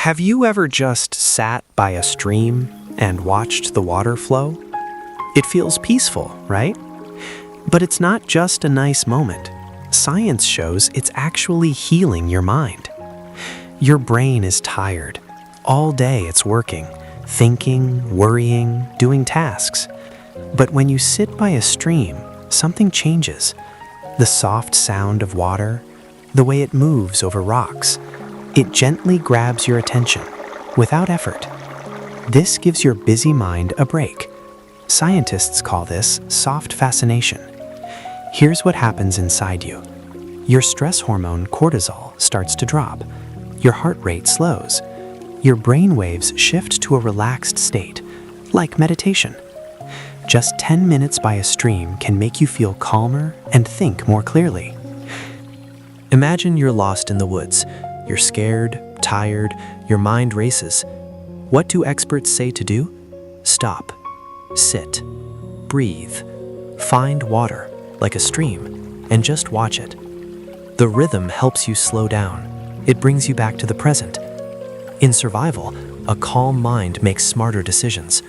Have you ever just sat by a stream and watched the water flow? It feels peaceful, right? But it's not just a nice moment. Science shows it's actually healing your mind. Your brain is tired. All day it's working, thinking, worrying, doing tasks. But when you sit by a stream, something changes. The soft sound of water, the way it moves over rocks, it gently grabs your attention without effort. This gives your busy mind a break. Scientists call this soft fascination. Here's what happens inside you. Your stress hormone cortisol starts to drop. Your heart rate slows. Your brain waves shift to a relaxed state, like meditation. Just 10 minutes by a stream can make you feel calmer and think more clearly. Imagine you're lost in the woods. You're scared, tired, your mind races. What do experts say to do? Stop, sit, breathe, find water, like a stream, and just watch it. The rhythm helps you slow down. It brings you back to the present. In survival, a calm mind makes smarter decisions.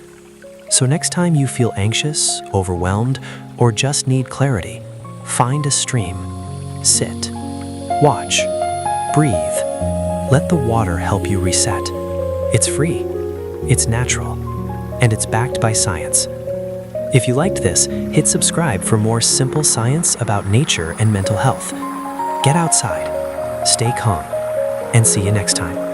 So next time you feel anxious, overwhelmed, or just need clarity, find a stream, sit, watch, breathe. Let the water help you reset. It's free, it's natural, and it's backed by science. If you liked this, hit subscribe for more simple science about nature and mental health. Get outside, stay calm, and see you next time.